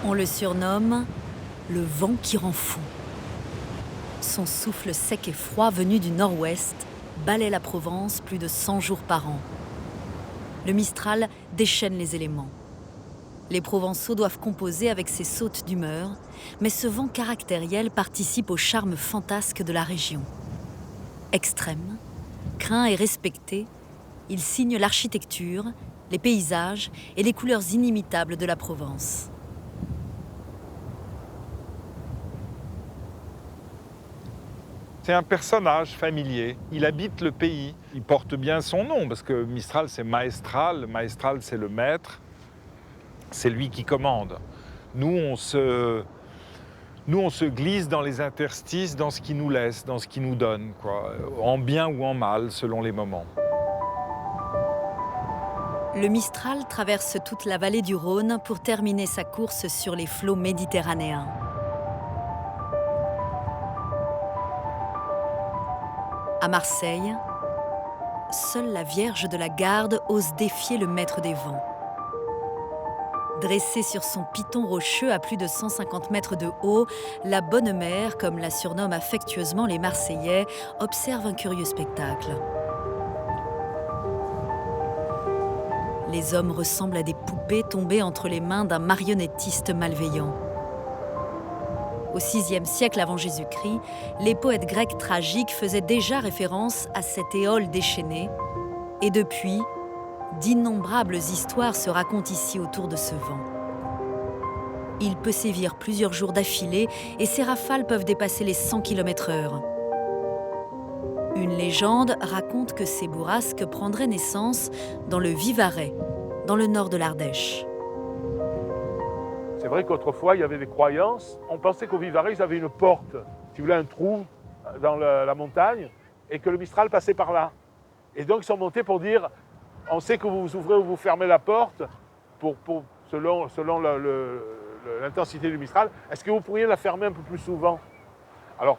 On le surnomme le vent qui rend fou. Son souffle sec et froid venu du nord-ouest balaie la Provence plus de 100 jours par an. Le Mistral déchaîne les éléments. Les Provençaux doivent composer avec ces sautes d'humeur, mais ce vent caractériel participe au charme fantasque de la région. Extrême, craint et respecté, il signe l'architecture, les paysages et les couleurs inimitables de la Provence. C'est un personnage familier. Il habite le pays. Il porte bien son nom parce que Mistral, c'est maestral. Maestral, c'est le maître. C'est lui qui commande. Nous, on se glisse dans les interstices, dans ce qu'il nous laisse, dans ce qu'il nous donne, quoi, en bien ou en mal, selon les moments. Le Mistral traverse toute la vallée du Rhône pour terminer sa course sur les flots méditerranéens. À Marseille, seule la Vierge de la Garde ose défier le maître des vents. Dressée sur son piton rocheux à plus de 150 mètres de haut, la Bonne Mère, comme la surnomment affectueusement les Marseillais, observe un curieux spectacle. Les hommes ressemblent à des poupées tombées entre les mains d'un marionnettiste malveillant. Au VIe siècle avant Jésus-Christ, les poètes grecs tragiques faisaient déjà référence à cette éole déchaînée. Et depuis, d'innombrables histoires se racontent ici autour de ce vent. Il peut sévir plusieurs jours d'affilée et ses rafales peuvent dépasser les 100 km/h. Une légende raconte que ces bourrasques prendraient naissance dans le Vivarais, dans le nord de l'Ardèche. C'est vrai qu'autrefois, il y avait des croyances. On pensait qu'au Vivarais, ils avaient une porte, si vous voulez, un trou dans la montagne, et que le Mistral passait par là. Et donc, ils sont montés pour dire, on sait que vous ouvrez ou vous fermez la porte, selon l'intensité du Mistral. Est-ce que vous pourriez la fermer un peu plus souvent? Alors,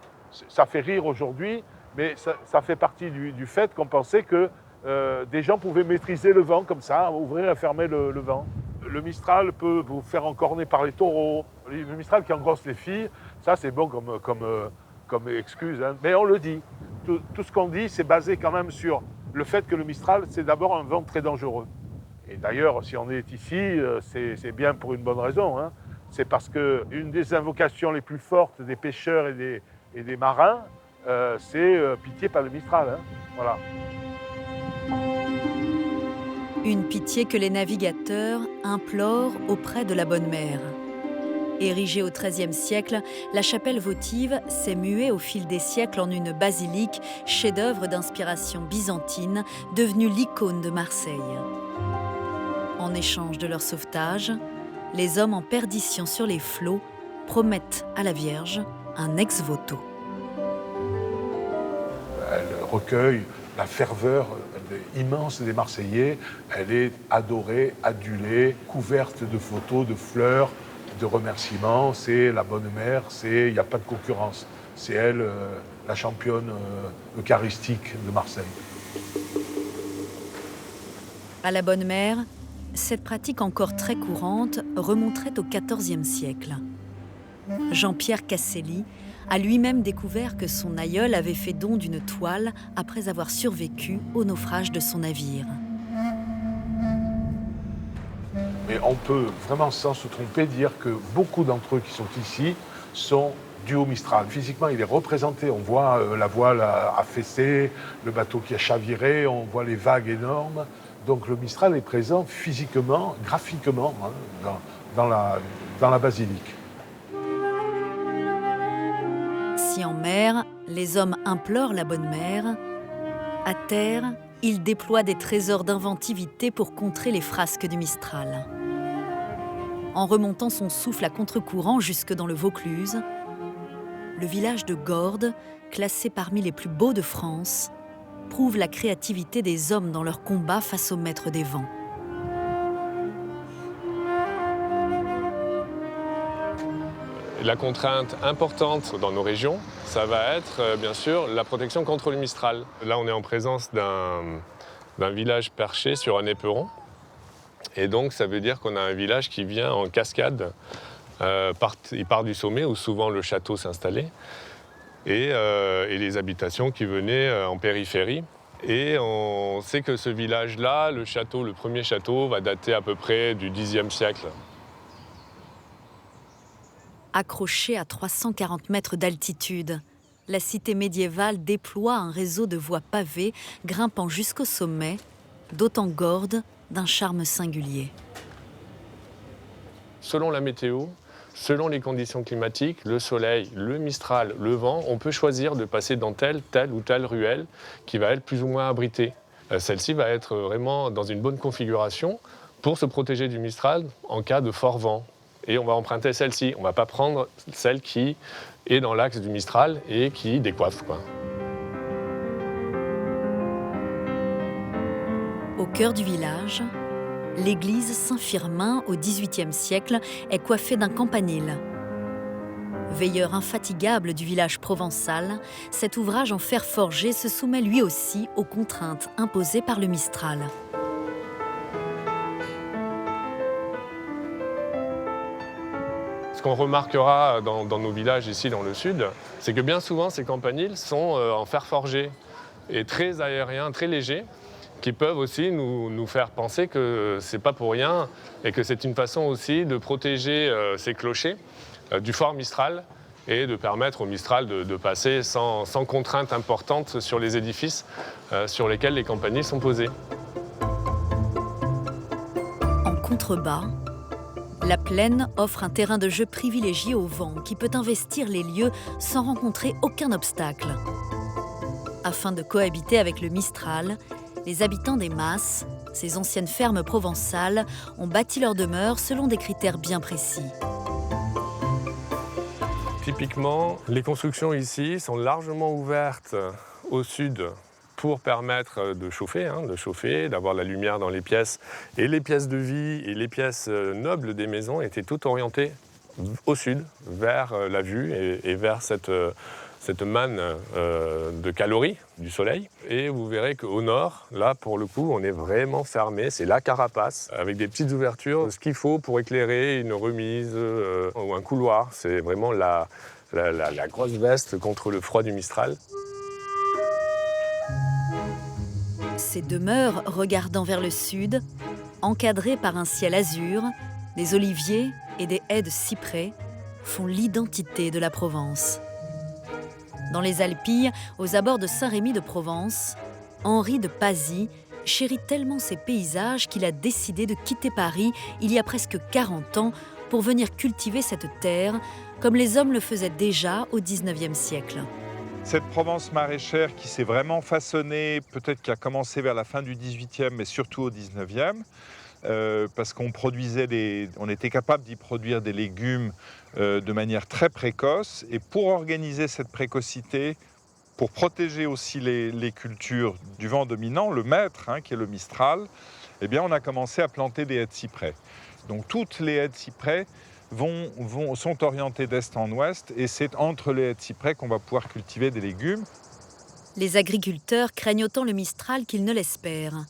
ça fait rire aujourd'hui, mais ça fait partie du fait qu'on pensait que des gens pouvaient maîtriser le vent comme ça, ouvrir et fermer le vent. Le Mistral peut vous faire encorner par les taureaux. Le Mistral qui engrosse les filles, ça c'est bon comme excuse, hein. Mais on le dit. Tout ce qu'on dit, c'est basé quand même sur le fait que le Mistral, c'est d'abord un vent très dangereux. Et d'ailleurs, si on est ici, c'est bien pour une bonne raison, hein. C'est parce qu'une des invocations les plus fortes des pêcheurs et des marins, c'est pitié par le Mistral, hein. Voilà. Une pitié que les navigateurs implorent auprès de la Bonne Mère. Érigée au XIIIe siècle, la chapelle votive s'est muée au fil des siècles en une basilique, chef-d'œuvre d'inspiration byzantine, devenue l'icône de Marseille. En échange de leur sauvetage, les hommes en perdition sur les flots promettent à la Vierge un ex-voto. Elle recueille la ferveur immense des Marseillais. Elle est adorée, adulée, couverte de photos, de fleurs, de remerciements. C'est la Bonne Mère, il n'y a pas de concurrence. C'est elle, la championne eucharistique de Marseille. À la Bonne Mère, cette pratique encore très courante remonterait au XIVe siècle. Jean-Pierre Casselli a lui-même découvert que son aïeul avait fait don d'une toile après avoir survécu au naufrage de son navire. Mais on peut vraiment sans se tromper dire que beaucoup d'entre eux qui sont ici sont dus au Mistral. Physiquement, il est représenté. On voit la voile affaissée, le bateau qui a chaviré, on voit les vagues énormes. Donc le Mistral est présent physiquement, graphiquement, hein, dans la basilique. Si en mer, les hommes implorent la Bonne Mère, à terre, ils déploient des trésors d'inventivité pour contrer les frasques du Mistral. En remontant son souffle à contre-courant jusque dans le Vaucluse, le village de Gordes, classé parmi les plus beaux de France, prouve la créativité des hommes dans leur combat face au maître des vents. La contrainte importante dans nos régions, ça va être bien sûr la protection contre le Mistral. Là, on est en présence d'un village perché sur un éperon. Et donc, ça veut dire qu'on a un village qui vient en cascade Il part du sommet où souvent le château s'installait et les habitations qui venaient en périphérie. Et on sait que ce village-là, le premier château, va dater à peu près du Xe siècle. Accrochée à 340 mètres d'altitude, la cité médiévale déploie un réseau de voies pavées grimpant jusqu'au sommet, d'autant gordes d'un charme singulier. Selon la météo, selon les conditions climatiques, le soleil, le mistral, le vent, on peut choisir de passer dans telle ou telle ruelle qui va être plus ou moins abritée. Celle-ci va être vraiment dans une bonne configuration pour se protéger du mistral en cas de fort vent. Et on va emprunter celle-ci. On ne va pas prendre celle qui est dans l'axe du mistral et qui décoiffe, quoi. Au cœur du village, l'église Saint-Firmin au XVIIIe siècle est coiffée d'un campanile. Veilleur infatigable du village provençal, cet ouvrage en fer forgé se soumet lui aussi aux contraintes imposées par le mistral. Ce qu'on remarquera dans nos villages ici dans le sud, c'est que bien souvent ces campaniles sont en fer forgé et très aériens, très légers, qui peuvent aussi nous faire penser que c'est pas pour rien et que c'est une façon aussi de protéger ces clochers du fort mistral et de permettre au mistral de passer sans contrainte importante sur les édifices sur lesquels les campaniles sont posés. En contrebas, la plaine offre un terrain de jeu privilégié au vent qui peut investir les lieux sans rencontrer aucun obstacle. Afin de cohabiter avec le mistral, les habitants des Masses, ces anciennes fermes provençales, ont bâti leur demeure selon des critères bien précis. Typiquement, les constructions ici sont largement ouvertes au sud pour permettre de chauffer, d'avoir la lumière dans les pièces. Et les pièces de vie et les pièces nobles des maisons étaient toutes orientées au sud, vers la vue et vers cette manne de calories du soleil. Et vous verrez qu'au nord, là, pour le coup, on est vraiment fermé. C'est la carapace, avec des petites ouvertures, ce qu'il faut pour éclairer une remise ou un couloir. C'est vraiment la grosse veste contre le froid du mistral. Ces demeures regardant vers le sud, encadrées par un ciel azur, des oliviers et des haies de cyprès, font l'identité de la Provence. Dans les Alpilles, aux abords de Saint-Rémy de Provence, Henri de Pazzi chérit tellement ces paysages qu'il a décidé de quitter Paris il y a presque 40 ans pour venir cultiver cette terre, comme les hommes le faisaient déjà au XIXe siècle. Cette Provence maraîchère qui s'est vraiment façonnée, peut-être qui a commencé vers la fin du XVIIIe, mais surtout au XIXe, parce qu'on était capable d'y produire des légumes de manière très précoce. Et pour organiser cette précocité, pour protéger aussi les cultures du vent dominant, le maître, qui est le mistral, eh bien, on a commencé à planter des haies de cyprès. Donc toutes les haies de cyprès sont orientées d'est en ouest, et c'est entre les haies de cyprès qu'on va pouvoir cultiver des légumes. Les agriculteurs craignent autant le mistral qu'ils ne l'espèrent.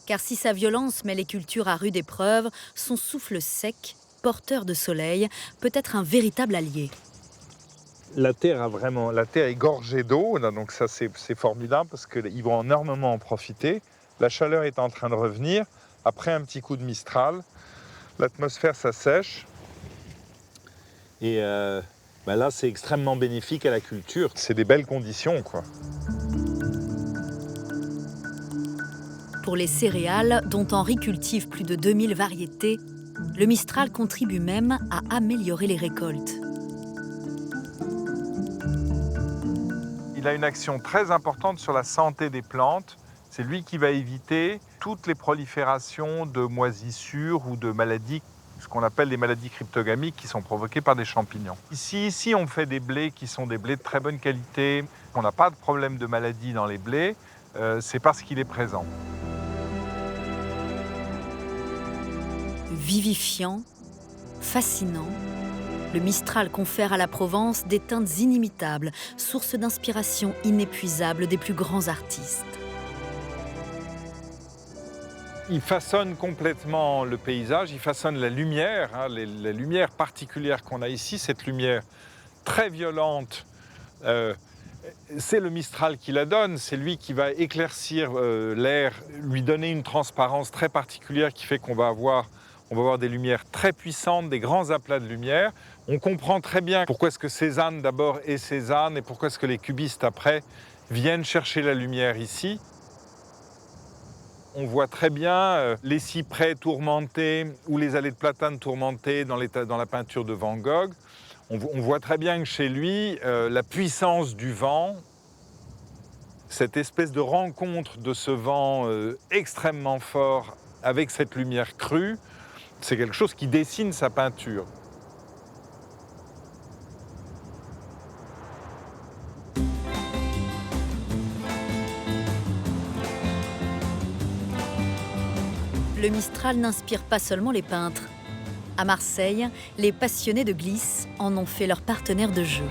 Car si sa violence met les cultures à rude épreuve, son souffle sec, porteur de soleil, peut être un véritable allié. La terre est gorgée d'eau, donc ça c'est formidable parce qu'ils vont énormément en profiter. La chaleur est en train de revenir. Après un petit coup de mistral, l'atmosphère s'assèche. Et là, c'est extrêmement bénéfique à la culture. C'est des belles conditions, quoi. Pour les céréales, dont Henri cultive plus de 2000 variétés, le mistral contribue même à améliorer les récoltes. Il a une action très importante sur la santé des plantes. C'est lui qui va éviter toutes les proliférations de moisissures ou de maladies, ce qu'on appelle les maladies cryptogamiques qui sont provoquées par des champignons. Ici, on fait des blés qui sont des blés de très bonne qualité. On n'a pas de problème de maladie dans les blés, c'est parce qu'il est présent. Vivifiant, fascinant, le mistral confère à la Provence des teintes inimitables, source d'inspiration inépuisable des plus grands artistes. Il façonne complètement le paysage, il façonne la lumière, hein, la lumière particulière qu'on a ici, cette lumière très violente. C'est le Mistral qui la donne, c'est lui qui va éclaircir l'air, lui donner une transparence très particulière qui fait qu'on va avoir des lumières très puissantes, des grands aplats de lumière. On comprend très bien pourquoi est-ce que Cézanne d'abord est Cézanne et pourquoi est-ce que les cubistes après viennent chercher la lumière ici. On voit très bien les cyprès tourmentés ou les allées de platane tourmentées dans la peinture de Van Gogh. On voit très bien que chez lui, la puissance du vent, cette espèce de rencontre de ce vent extrêmement fort avec cette lumière crue, c'est quelque chose qui dessine sa peinture. Le Mistral n'inspire pas seulement les peintres. À Marseille, les passionnés de glisse en ont fait leur partenaire de jeu.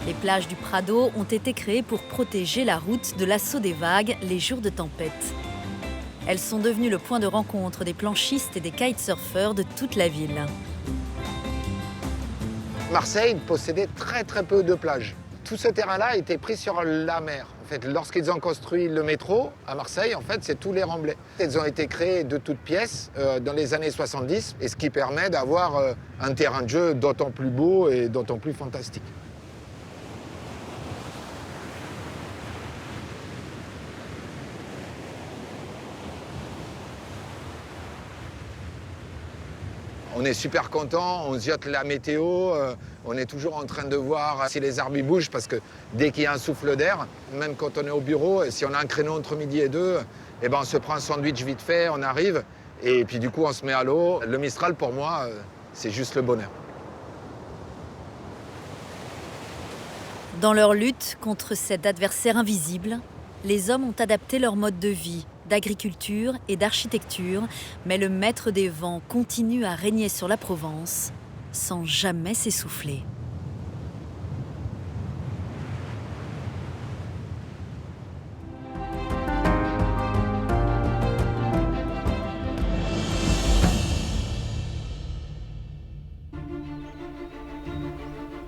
Les plages du Prado ont été créées pour protéger la route de l'assaut des vagues les jours de tempête. Elles sont devenues le point de rencontre des planchistes et des kitesurfers de toute la ville. Marseille possédait très peu de plages. Tout ce terrain-là a été pris sur la mer. En fait, lorsqu'ils ont construit le métro à Marseille, en fait, c'est tous les remblais. Ils ont été créés de toutes pièces dans les années 70, et ce qui permet d'avoir un terrain de jeu d'autant plus beau et d'autant plus fantastique. On est super content, on ziote la météo, on est toujours en train de voir si les arbres bougent parce que dès qu'il y a un souffle d'air, même quand on est au bureau, si on a un créneau entre midi et 2, eh ben on se prend un sandwich vite fait, on arrive et puis du coup on se met à l'eau. Le Mistral pour moi, c'est juste le bonheur. Dans leur lutte contre cet adversaire invisible, les hommes ont adapté leur mode de vie, d'agriculture et d'architecture, mais le maître des vents continue à régner sur la Provence sans jamais s'essouffler.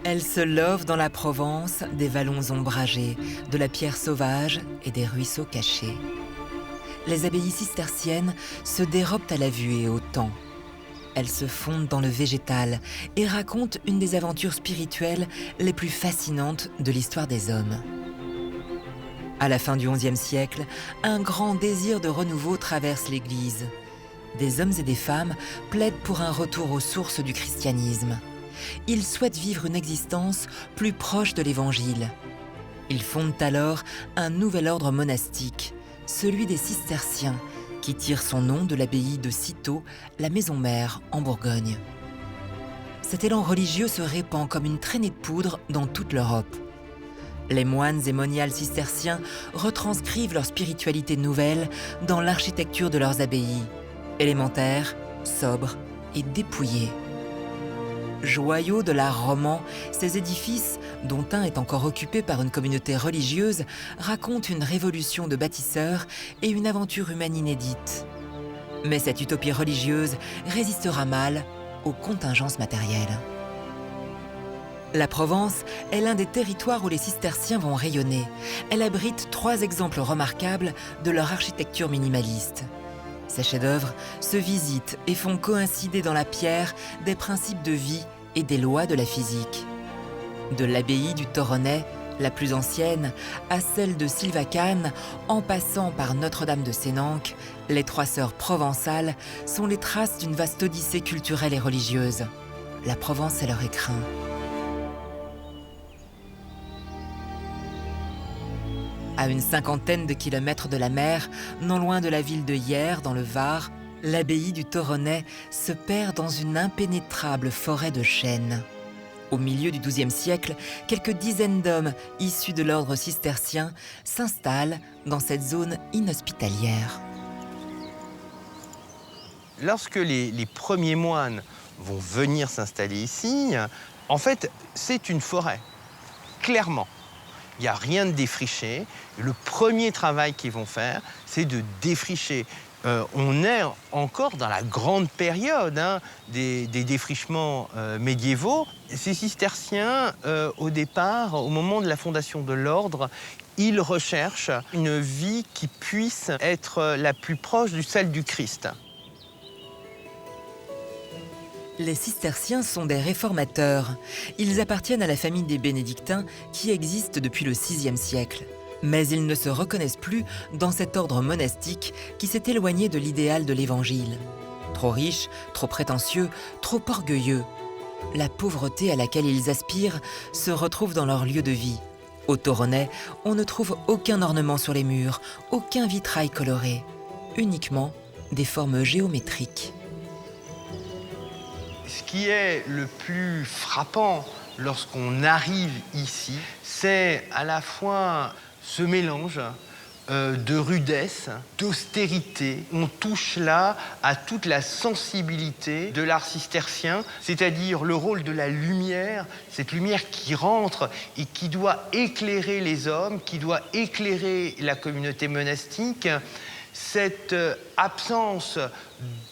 Elle se love dans la Provence des vallons ombragés, de la pierre sauvage et des ruisseaux cachés. Les abbayes cisterciennes se dérobent à la vue et au temps. Elles se fondent dans le végétal et racontent une des aventures spirituelles les plus fascinantes de l'histoire des hommes. À la fin du XIe siècle, un grand désir de renouveau traverse l'Église. Des hommes et des femmes plaident pour un retour aux sources du christianisme. Ils souhaitent vivre une existence plus proche de l'Évangile. Ils fondent alors un nouvel ordre monastique, celui des cisterciens, qui tire son nom de l'abbaye de Cîteaux, la maison mère en Bourgogne. Cet élan religieux se répand comme une traînée de poudre dans toute l'Europe. Les moines et moniales cisterciens retranscrivent leur spiritualité nouvelle dans l'architecture de leurs abbayes, élémentaire, sobre et dépouillée. Joyaux de l'art roman, ces édifices, dont un est encore occupé par une communauté religieuse, racontent une révolution de bâtisseurs et une aventure humaine inédite. Mais cette utopie religieuse résistera mal aux contingences matérielles. La Provence est l'un des territoires où les cisterciens vont rayonner. Elle abrite 3 exemples remarquables de leur architecture minimaliste. Ces chefs-d'œuvre se visitent et font coïncider dans la pierre des principes de vie et des lois de la physique. De l'abbaye du Toronnais, la plus ancienne, à celle de Silvacane, en passant par Notre-Dame de Sénanque, les 3 sœurs provençales sont les traces d'une vaste odyssée culturelle et religieuse. La Provence est leur écrin. À une 50aine de kilomètres de la mer, non loin de la ville de Hyères, dans le Var, l'abbaye du Toronnais se perd dans une impénétrable forêt de chênes. Au milieu du XIIe siècle, quelques dizaines d'hommes issus de l'ordre cistercien s'installent dans cette zone inhospitalière. lorsque les premiers moines vont venir s'installer ici, en fait, c'est une forêt, clairement. Il n'y a rien de défriché. Le premier travail qu'ils vont faire, c'est de défricher. On est encore dans la grande période des défrichements médiévaux. Ces cisterciens, au départ, au moment de la fondation de l'ordre, ils recherchent une vie qui puisse être la plus proche de celle du Christ. Les cisterciens sont des réformateurs. Ils appartiennent à la famille des bénédictins qui existe depuis le VIe siècle. Mais ils ne se reconnaissent plus dans cet ordre monastique qui s'est éloigné de l'idéal de l'Évangile. Trop riches, trop prétentieux, trop orgueilleux. La pauvreté à laquelle ils aspirent se retrouve dans leur lieu de vie. Au Toronnais, on ne trouve aucun ornement sur les murs, aucun vitrail coloré, uniquement des formes géométriques. Ce qui est le plus frappant lorsqu'on arrive ici, c'est à la fois ce mélange de rudesse, d'austérité. On touche là à toute la sensibilité de l'art cistercien, c'est-à-dire le rôle de la lumière, cette lumière qui rentre et qui doit éclairer les hommes, qui doit éclairer la communauté monastique. Cette absence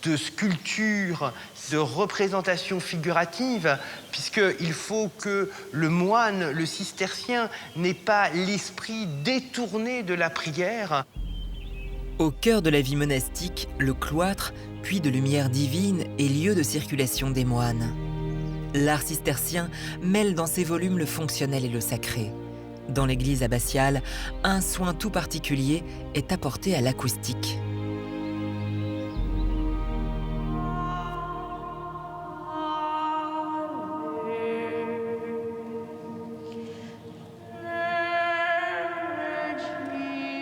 de sculpture, de représentation figurative, puisqu'il faut que le moine, le cistercien, n'ait pas l'esprit détourné de la prière. Au cœur de la vie monastique, le cloître, puits de lumière divine et lieu de circulation des moines. L'art cistercien mêle dans ses volumes le fonctionnel et le sacré. Dans l'église abbatiale, un soin tout particulier est apporté à l'acoustique.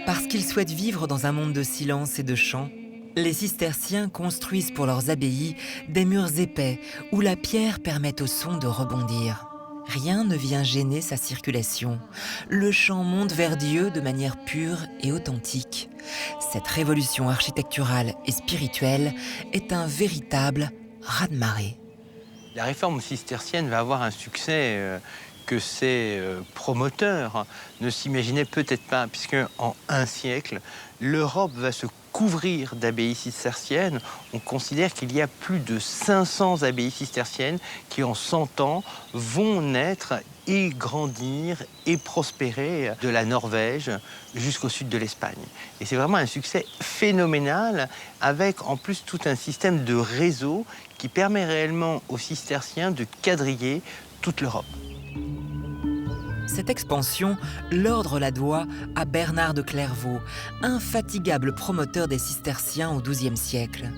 Parce qu'ils souhaitent vivre dans un monde de silence et de chant, les cisterciens construisent pour leurs abbayes des murs épais où la pierre permet au son de rebondir. Rien ne vient gêner sa circulation. Le chant monte vers Dieu de manière pure et authentique. Cette révolution architecturale et spirituelle est un véritable raz-de-marée. La réforme cistercienne va avoir un succès que ses promoteurs ne s'imaginaient peut-être pas, puisque en un siècle, l'Europe va se couvrir d'abbayes cisterciennes. On considère qu'il y a plus de 500 abbayes cisterciennes qui, en 100 ans, vont naître et grandir et prospérer de la Norvège jusqu'au sud de l'Espagne. Et c'est vraiment un succès phénoménal, avec en plus tout un système de réseau qui permet réellement aux cisterciens de quadriller toute l'Europe. Cette expansion, l'ordre la doit à Bernard de Clairvaux, infatigable promoteur des cisterciens au XIIe siècle.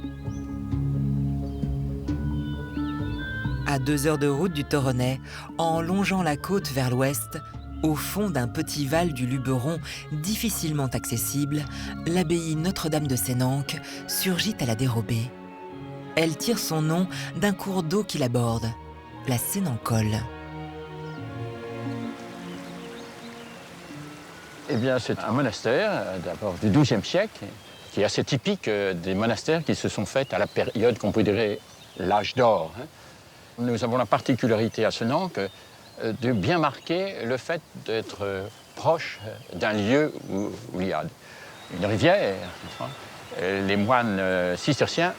À 2 heures de route du Toronnais, en longeant la côte vers l'ouest, au fond d'un petit val du Luberon difficilement accessible, l'abbaye Notre-Dame de Sénanque surgit à la dérobée. Elle tire son nom d'un cours d'eau qui la borde, la Sénancole. Eh bien, c'est un monastère, d'abord du XIIe siècle, qui est assez typique des monastères qui se sont faits à la période qu'on pourrait dire l'âge d'or. Nous avons la particularité à Sénanque de bien marquer le fait d'être proche d'un lieu où il y a une rivière. Les moines cisterciens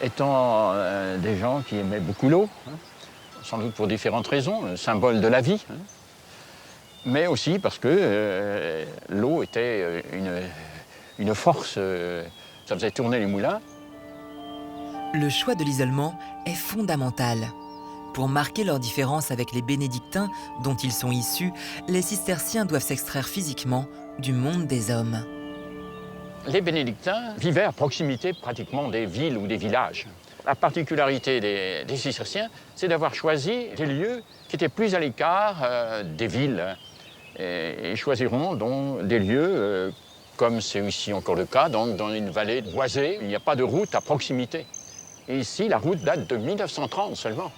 étant des gens qui aimaient beaucoup l'eau, sans doute pour différentes raisons, symbole de la vie. Mais aussi parce que l'eau était une force, ça faisait tourner les moulins. Le choix de l'isolement est fondamental. Pour marquer leur différence avec les bénédictins dont ils sont issus, les cisterciens doivent s'extraire physiquement du monde des hommes. Les bénédictins vivaient à proximité pratiquement des villes ou des villages. La particularité des cisterciens, c'est d'avoir choisi des lieux qui étaient plus à l'écart des villes. Et choisiront donc des lieux, comme c'est ici encore le cas, donc dans une vallée boisée. Il n'y a pas de route à proximité. Et ici, la route date de 1930 seulement.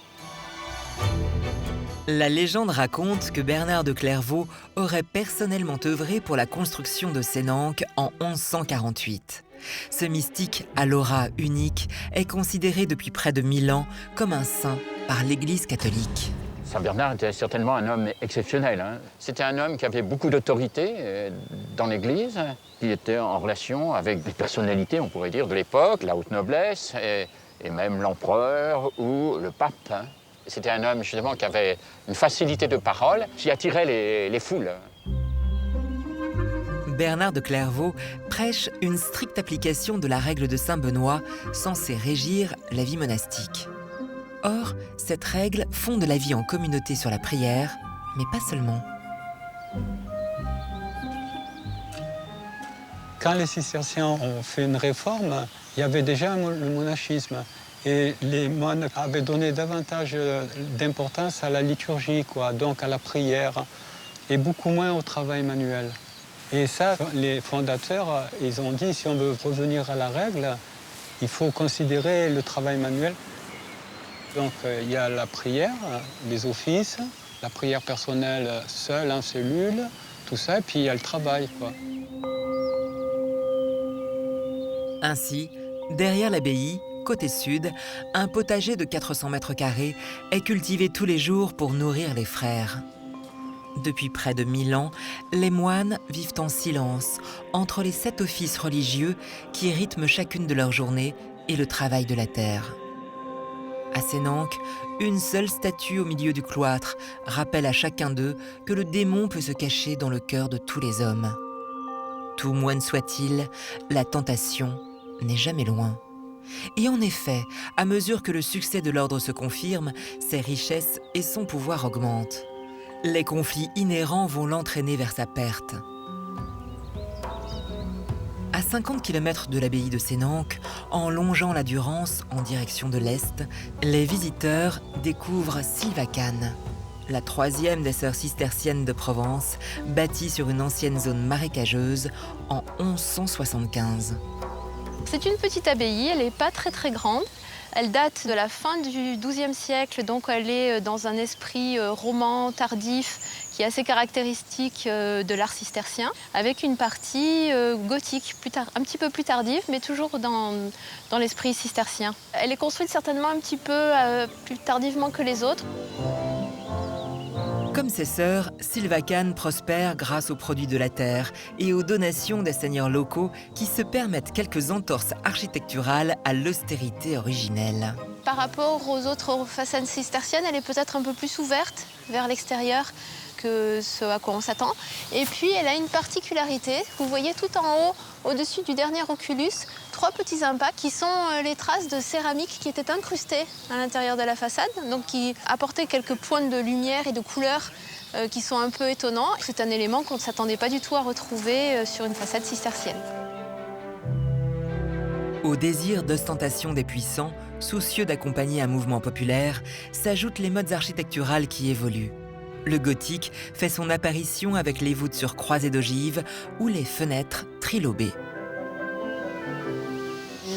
La légende raconte que Bernard de Clairvaux aurait personnellement œuvré pour la construction de Sénanque en 1148. Ce mystique à l'aura unique est considéré depuis près de 1000 ans comme un saint par l'Église catholique. Saint Bernard était certainement un homme exceptionnel. C'était un homme qui avait beaucoup d'autorité dans l'Église, qui était en relation avec des personnalités, on pourrait dire, de l'époque, la haute noblesse, et même l'empereur ou le pape. C'était un homme justement qui avait une facilité de parole qui attirait les foules. Bernard de Clairvaux prêche une stricte application de la règle de Saint Benoît censée régir la vie monastique. Or, cette règle fonde la vie en communauté sur la prière, mais pas seulement. Quand les cisterciens ont fait une réforme, il y avait déjà le monachisme. Et les moines avaient donné davantage d'importance à la liturgie, donc à la prière, et beaucoup moins au travail manuel. Et ça, les fondateurs, ils ont dit, si on veut revenir à la règle, il faut considérer le travail manuel. Donc il y a la prière, les offices, la prière personnelle seule, en cellule, tout ça, et puis il y a le travail, Ainsi, derrière l'abbaye, côté sud, un potager de 400 mètres carrés est cultivé tous les jours pour nourrir les frères. Depuis près de 1000 ans, les moines vivent en silence entre les 7 offices religieux qui rythment chacune de leurs journées et le travail de la terre. À Sénanque, une seule statue au milieu du cloître rappelle à chacun d'eux que le démon peut se cacher dans le cœur de tous les hommes. Tout moine soit-il, la tentation n'est jamais loin. Et en effet, à mesure que le succès de l'ordre se confirme, ses richesses et son pouvoir augmentent. Les conflits inhérents vont l'entraîner vers sa perte. À 50 km de l'abbaye de Sénanque, en longeant la Durance en direction de l'est, les visiteurs découvrent Sylvacane, la 3e des sœurs cisterciennes de Provence, bâtie sur une ancienne zone marécageuse en 1175. C'est une petite abbaye, elle n'est pas très grande. Elle date de la fin du XIIe siècle, donc elle est dans un esprit roman, tardif, qui est assez caractéristique de l'art cistercien, avec une partie gothique, un petit peu plus tardive, mais toujours dans l'esprit cistercien. Elle est construite certainement un petit peu plus tardivement que les autres. Comme ses sœurs, Sylvacane prospère grâce aux produits de la terre et aux donations des seigneurs locaux qui se permettent quelques entorses architecturales à l'austérité originelle. Par rapport aux autres façades cisterciennes, elle est peut-être un peu plus ouverte vers l'extérieur que ce à quoi on s'attend. Et puis, elle a une particularité. Vous voyez tout en haut, au-dessus du dernier oculus, 3 petits impacts qui sont les traces de céramique qui étaient incrustées à l'intérieur de la façade, donc qui apportaient quelques points de lumière et de couleurs qui sont un peu étonnants. C'est un élément qu'on ne s'attendait pas du tout à retrouver sur une façade cistercienne. Au désir d'ostentation des puissants, soucieux d'accompagner un mouvement populaire, s'ajoutent les modes architecturales qui évoluent. Le gothique fait son apparition avec les voûtes sur croisées d'ogives ou les fenêtres trilobées.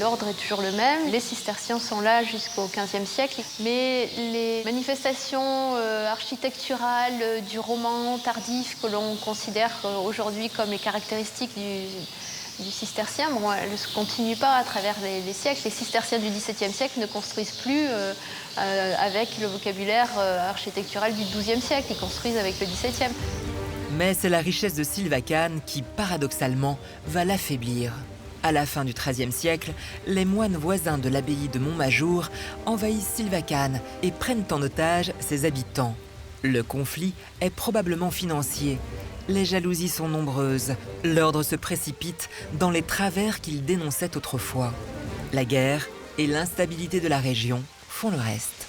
L'ordre est toujours le même, les cisterciens sont là jusqu'au XVe siècle, mais les manifestations architecturales du roman tardif que l'on considère aujourd'hui comme les caractéristiques du cistercien, elles ne se continuent pas à travers les siècles. Les cisterciens du XVIIe siècle ne construisent plus avec le vocabulaire architectural du XIIe siècle, ils construisent avec le XVIIe. Mais c'est la richesse de Sylvacane qui, paradoxalement, va l'affaiblir. À la fin du XIIIe siècle, les moines voisins de l'abbaye de Montmajour envahissent Sylvacane et prennent en otage ses habitants. Le conflit est probablement financier. Les jalousies sont nombreuses. L'ordre se précipite dans les travers qu'il dénonçait autrefois. La guerre et l'instabilité de la région font le reste.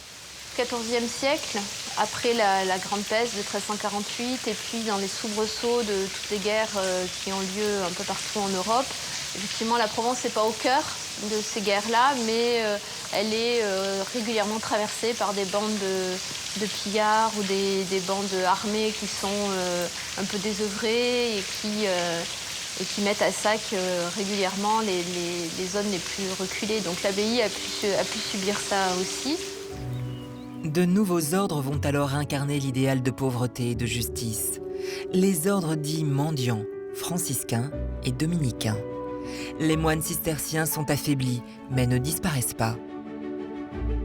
XIVe siècle, après la Grande Peste de 1348 et puis dans les soubresauts de toutes les guerres qui ont lieu un peu partout en Europe, effectivement la Provence n'est pas au cœur de ces guerres-là, mais elle est régulièrement traversée par des bandes de pillards ou des bandes armées qui sont un peu désœuvrées et qui mettent à sac régulièrement les zones les plus reculées. Donc l'abbaye a pu subir ça aussi. De nouveaux ordres vont alors incarner l'idéal de pauvreté et de justice. Les ordres dits mendiants, franciscains et dominicains. Les moines cisterciens sont affaiblis, mais ne disparaissent pas.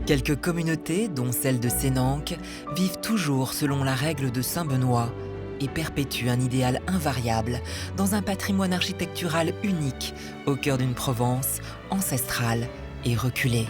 Quelques communautés, dont celle de Sénanque, vivent toujours selon la règle de Saint Benoît et perpétuent un idéal invariable dans un patrimoine architectural unique au cœur d'une Provence ancestrale et reculée.